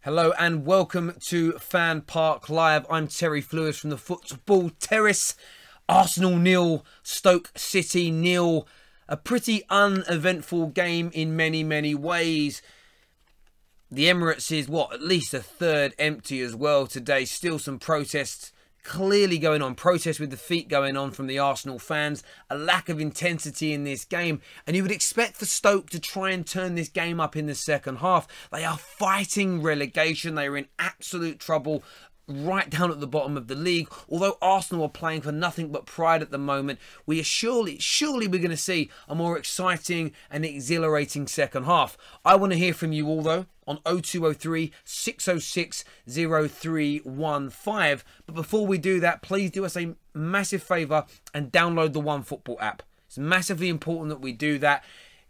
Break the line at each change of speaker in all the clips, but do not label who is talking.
Hello and welcome to FanPark Live. I'm Terry Flewis from the Football Terrace. Arsenal 0, Stoke City 0. A pretty uneventful game in many ways. The Emirates is, at least a third empty as well today. Still some protests clearly going on. Protests with the feet going on from the Arsenal fans. A lack of intensity in this game. And you would expect for Stoke to try and turn this game up in the second half. They are fighting relegation. They are in absolute trouble right down at the bottom of the league. Although Arsenal are playing for nothing but pride at the moment, we are surely we're going to see a more exciting and exhilarating second half. I want to hear from you all though on 0203 606 0315. But before we do that, please do us a massive favour and download the OneFootball app. It's massively important that we do that.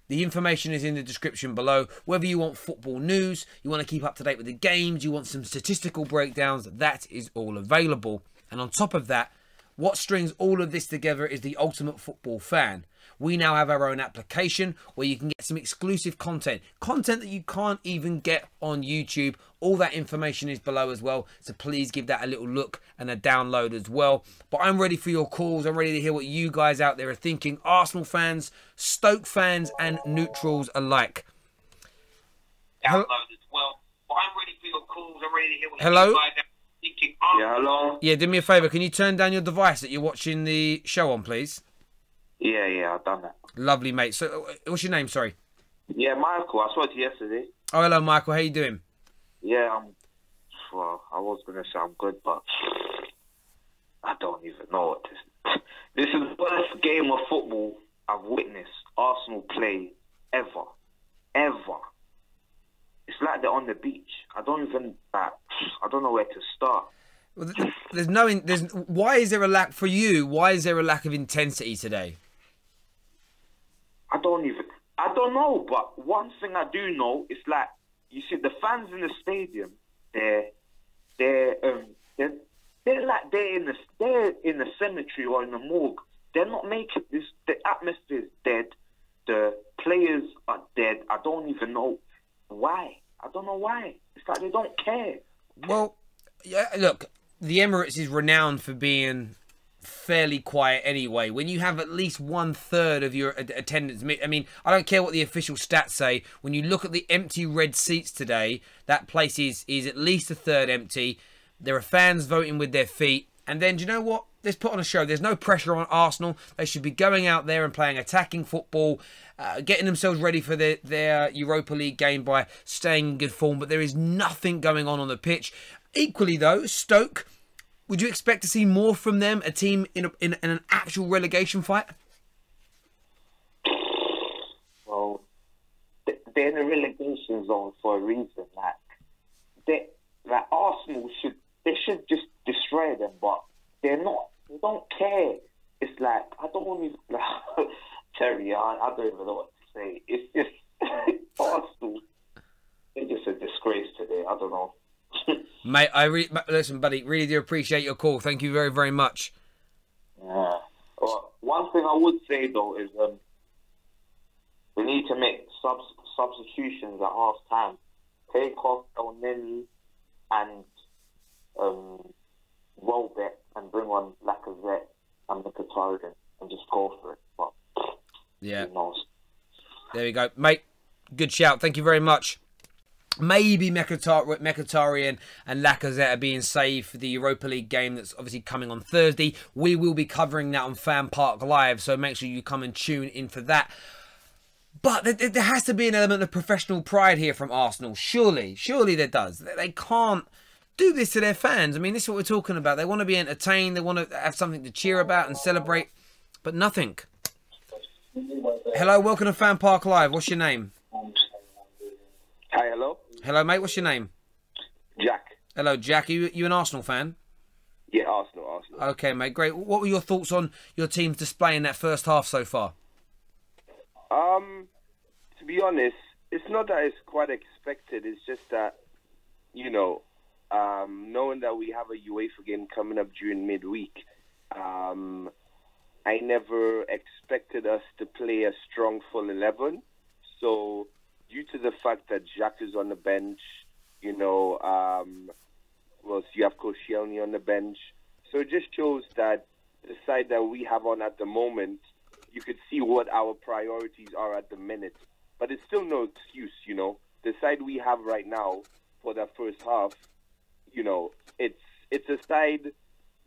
The information is in the description below. Whether you want football news, you want to keep up to date with the games, you want some statistical breakdowns, that is all available. And on top of that, what strings all of this together is the Ultimate Football Fan. We now have our own application where you can get some exclusive content that you can't even get on YouTube. All that information is below as well, so please give that a little look and a download as well. But I'm ready for your calls. I'm ready to hear what you guys out there are thinking. Arsenal fans, Stoke fans and neutrals alike.
Download as well. But I'm ready for your calls. I'm ready to hear what
hello?
You guys are thinking.
Yeah, hello?
Yeah, do me a favour. Can you turn down your device that you're watching the show on, please?
Yeah, I've done that.
Lovely, mate. So, what's your name, sorry?
Yeah, Michael, I saw it yesterday.
Oh, hello, Michael. How you doing?
Yeah, I was going to say I'm good, but I don't even know what this is. This is the first game of football I've witnessed Arsenal play ever. It's like they're on the beach. I don't know where to start.
Well, why is there a lack for you? Why is there a lack of intensity today?
I don't know, but one thing I do know is like, you see the fans in the stadium, they're like they're in the cemetery or in the morgue. They're not making this. The atmosphere is dead. The players are dead. I don't even know why. I don't know why. It's like they don't care.
Well, yeah. Look, the Emirates is renowned for being fairly quiet anyway. When you have at least 1/3 of your attendance, I mean, I don't care what the official stats say. When you look at the empty red seats today, that place is at least a third empty. There are fans voting with their feet. And then, do you know what? Let's put on a show. There's no pressure on Arsenal. They should be going out there and playing attacking football, getting themselves ready for their Europa League game by staying in good form. But there is nothing going on the pitch. Equally, though, Stoke, would you expect to see more from them? A team in an actual relegation fight?
Well, they're in the relegation zone for a reason. Like Arsenal should just destroy them, but they're not. They don't care. It's like I don't even Terry. I don't even know what to say. It's just Arsenal. They're just a disgrace today. I don't know.
Mate, listen, buddy, really do appreciate your call. Thank you very much.
Yeah. One thing I would say, though, is we need to make substitutions at half time. Take off El Neni and Robbie and bring on Lacazette and Mkhitaryan and just go for it. But
yeah,
who knows?
There we go. Mate, good shout. Thank you very much. Maybe Mkhitaryan and Lacazette are being saved for the Europa League game that's obviously coming on Thursday. We will be covering that on FanPark Live, so make sure you come and tune in for that. But there has to be an element of professional pride here from Arsenal. Surely there does. They can't do this to their fans. I mean, this is what we're talking about. They want to be entertained. They want to have something to cheer about and celebrate, but nothing. Hello, welcome to FanPark Live. What's your name?
Hi, hello.
Hello, mate. What's your name?
Jack.
Hello, Jack. Are you an Arsenal fan?
Yeah, Arsenal.
Okay, mate. Great. What were your thoughts on your team's display in that first half so far?
To be honest, it's not that it's quite expected. It's just that, knowing that we have a UEFA game coming up during midweek, I never expected us to play a strong full 11. So due to the fact that Jack is on the bench, You know, well, you have Koscielny on the bench. So it just shows that the side that we have on at the moment, you could see what our priorities are at the minute. But it's still no excuse, you know. The side we have right now for the first half, you know, it's a side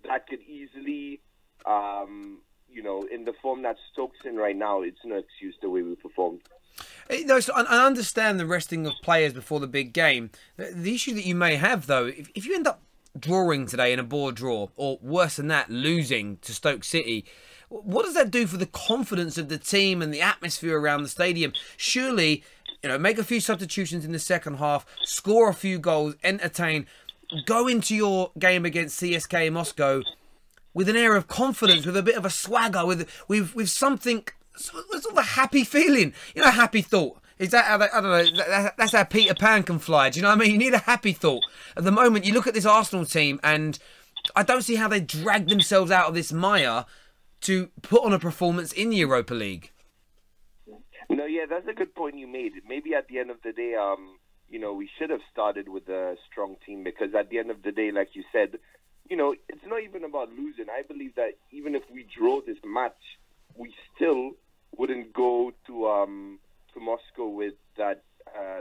that could easily, you know, in the form that Stoke's in right now, it's no excuse the way we performed.
No, so I understand the resting of players before the big game. The issue that you may have, though, if you end up drawing today in a board draw, or worse than that, losing to Stoke City, what does that do for the confidence of the team and the atmosphere around the stadium? Surely, you know, make a few substitutions in the second half, score a few goals, entertain, go into your game against CSKA Moscow with an air of confidence, with a bit of a swagger, with something, sort of a happy feeling, you know, a happy thought. Is that how I don't know, that's how Peter Pan can fly, do you know what I mean? You need a happy thought. At the moment, you look at this Arsenal team, and I don't see how they drag themselves out of this mire to put on a performance in the Europa League.
No, yeah, that's a good point you made. Maybe at the end of the day, you know, we should have started with a strong team, because at the end of the day, like you said, you know, it's not even about losing. I believe that even if we draw this match, we still wouldn't go to Moscow with that,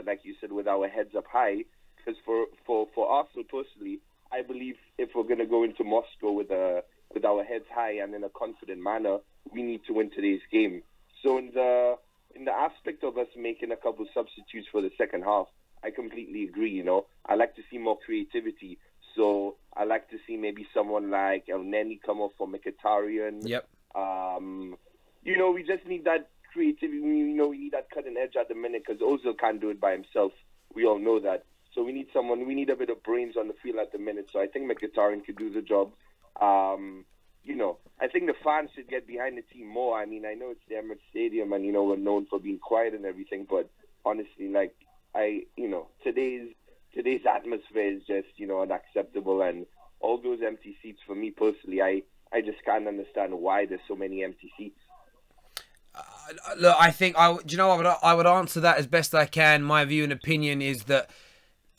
like you said, with our heads up high. Because for Arsenal personally, I believe if we're going to go into Moscow with our heads high and in a confident manner, we need to win today's game. So in the aspect of us making a couple substitutes for the second half, I completely agree. You know, I like to see more creativity. So I like to see maybe someone like El Neni come off for Mkhitaryan.
Yep.
You know, we just need that creativity. You know, we need that cutting edge at the minute, because Ozil can't do it by himself. We all know that. So we need someone. We need a bit of brains on the field at the minute. So I think Mkhitaryan could do the job. You know, I think the fans should get behind the team more. I mean, I know it's the Emirates Stadium, and you know we're known for being quiet and everything. But honestly, like you know, today's atmosphere is just, you know, unacceptable, and all those empty seats, for me personally, I just can't understand why there's so many empty seats.
Look, I think I would answer that as best I can. My view and opinion is that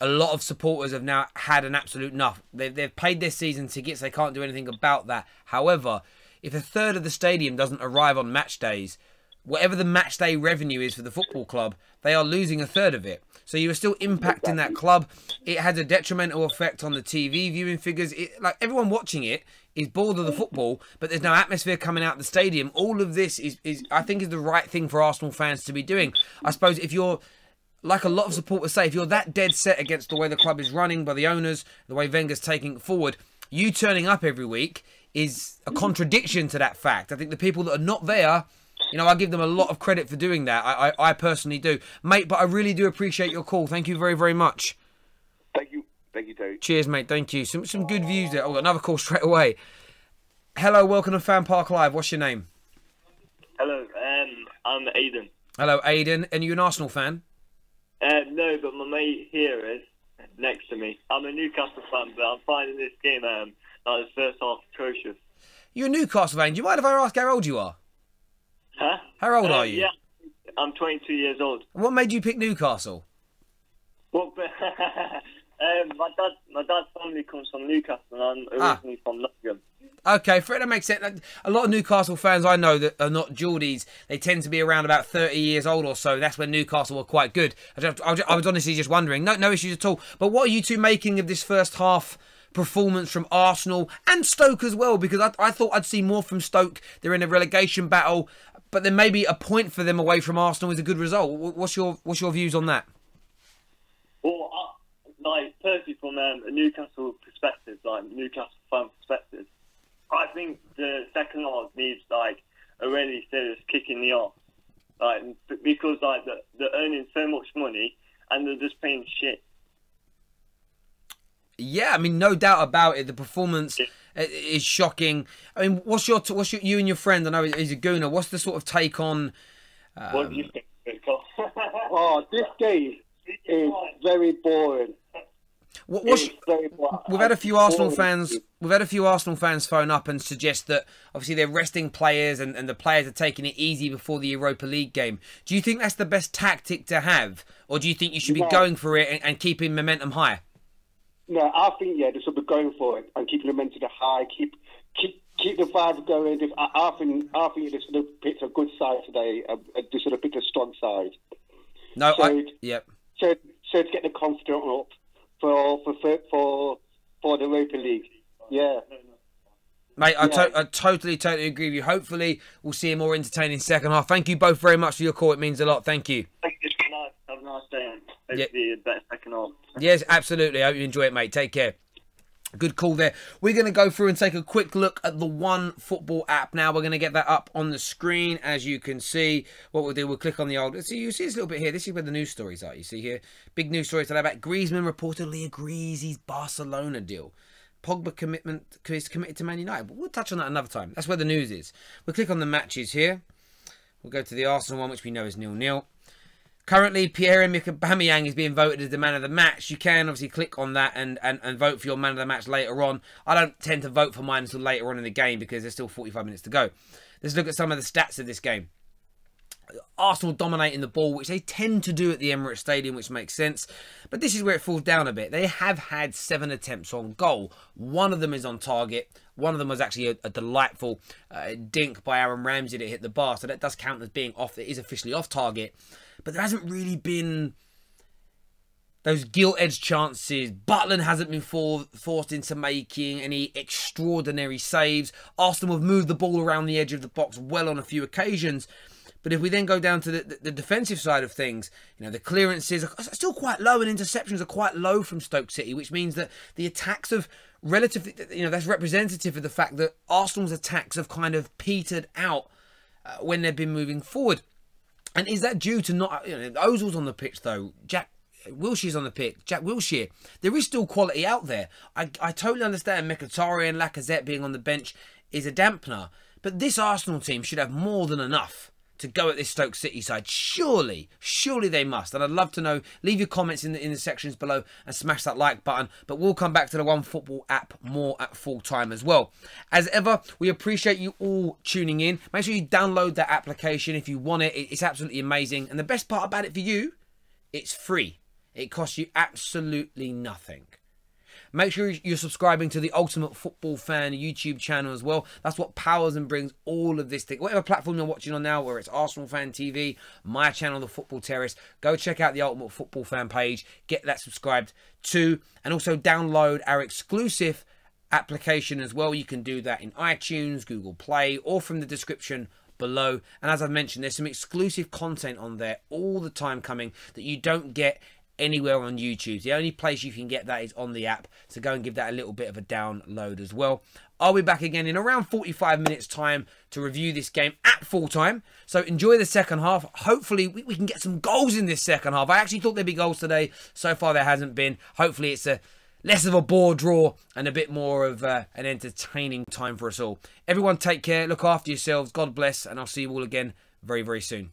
a lot of supporters have now had an absolute enough. They've paid their season tickets. They can't do anything about that. However, if a third of the stadium doesn't arrive on match days, whatever the match day revenue is for the football club, they are losing a third of it. So you are still impacting that club. It has a detrimental effect on the TV viewing figures. Like, everyone watching it is bored of the football, but there's no atmosphere coming out of the stadium. All of this is I think, is the right thing for Arsenal fans to be doing. I suppose if you're, like a lot of supporters say, if you're that dead set against the way the club is running by the owners, the way Wenger's taking it forward, you turning up every week is a contradiction to that fact. I think the people that are not there, you know, I give them a lot of credit for doing that. I personally do. Mate, but I really do appreciate your call. Thank you very, very much.
Thank you. Thank you, Terry.
Cheers, mate. Thank you. Some good views there. Oh, got another call straight away. Hello, welcome to FanPark Live. What's your name?
Hello, I'm Aidan.
Hello, Aidan. And you an Arsenal fan?
No, but my mate here is next to me. I'm a Newcastle fan, but I'm finding this game, like the first half, atrocious.
You're a Newcastle fan. Do you mind if I ask how old you are?
Huh?
How old are you?
Yeah, I'm 22 years old.
What made you pick Newcastle?
Well, my dad's family comes from Newcastle, and I'm originally from Nottingham.
Okay, Fred, that makes sense. A lot of Newcastle fans I know that are not Geordies, they tend to be around about 30 years old or so. That's when Newcastle were quite good. I was honestly just wondering. No issues at all. But what are you two making of this first half performance from Arsenal and Stoke as well? Because I thought I'd see more from Stoke. They're in a relegation battle, but then maybe a point for them away from Arsenal is a good result. What's your views on that?
Well, like, personally, from a Newcastle perspective, like Newcastle fan perspective, I think the second half needs like a really serious kick in the arse, like, because like they're earning so much money and they're just playing shit. Yeah,
I mean, no doubt about it. The performance is shocking. I mean, what's your you and your friend? I know he's a gooner. What's the sort of take on?
What do you think?
Oh, this game is very boring.
We've had a few Arsenal fans. We've had a few Arsenal fans phone up and suggest that obviously they're resting players and the players are taking it easy before the Europa League game. Do you think that's the best tactic to have, or do you think you should be going for it and keeping momentum high?
No, I think they should be going for it and keeping momentum high. Keep the vibe going. I think they should have picked a good side today. They should have picked a strong side.
No,
So to get the confidence up for the Europa League. Yeah.
Mate, I totally agree with you. Hopefully, we'll see a more entertaining second half. Thank you both very much for your call. It means a lot. Thank you.
Thank you. Have a nice day. Hopefully, a better second half.
Yes, absolutely. I hope you enjoy it, mate. Take care. Good call there. We're going to go through and take a quick look at the One Football app now. We're going to get that up on the screen, as you can see. What we'll do, we'll click on the old... See, you see this little bit here. This is where the news stories are. You see here? Big news stories today about Griezmann reportedly agrees his Barcelona deal. Pogba is committed to Man United. But we'll touch on that another time. That's where the news is. We'll click on the matches here. We'll go to the Arsenal one, which we know is 0-0. Currently, Pierre-Emerick Aubameyang is being voted as the man of the match. You can obviously click on that and vote for your man of the match later on. I don't tend to vote for mine until later on in the game because there's still 45 minutes to go. Let's look at some of the stats of this game. Arsenal dominating the ball, which they tend to do at the Emirates Stadium, which makes sense. But this is where it falls down a bit. They have had 7 attempts on goal. One of them is on target. One of them was actually a delightful dink by Aaron Ramsey that hit the bar. So that does count as being off. It is officially off target. But there hasn't really been those gilt-edged chances. Butland hasn't been forced into making any extraordinary saves. Arsenal have moved the ball around the edge of the box well on a few occasions. But if we then go down to the defensive side of things, you know, the clearances are still quite low and interceptions are quite low from Stoke City, which means that the attacks have relatively, you know, that's representative of the fact that Arsenal's attacks have kind of petered out when they've been moving forward. And is that due to not... You know, Ozil's on the pitch, though. Jack Wilshere's on the pitch. Jack Wilshere. There is still quality out there. I totally understand Mkhitaryan and Lacazette being on the bench is a dampener. But this Arsenal team should have more than enough to go at this Stoke City side. Surely they must. And I'd love to know. Leave your comments in the sections below and smash that like button. But we'll come back to the One Football app more at full time as well. As ever, we appreciate you all tuning in. Make sure you download that application if you want it. It's absolutely amazing. And the best part about it for you, it's free. It costs you absolutely nothing. Make sure you're subscribing to the Ultimate Football Fan YouTube channel as well. That's what powers and brings all of this thing. Whatever platform you're watching on now, whether it's Arsenal Fan TV, my channel, The Football Terrace, go check out the Ultimate Football Fan page. Get that subscribed to. And also download our exclusive application as well. You can do that in iTunes, Google Play, or from the description below. And as I've mentioned, there's some exclusive content on there all the time coming that you don't get anywhere on YouTube. The only place you can get that is on the app, so go and give that a little bit of a download as well. I'll be back again in around 45 minutes time to review this game at full time, so enjoy the second half. Hopefully we can get some goals in this second half. I actually thought there'd be goals today. So far there hasn't been. Hopefully it's a less of a bore draw and a bit more of an entertaining time for us all. Everyone take care, look after yourselves, God bless, and I'll see you all again very, very soon.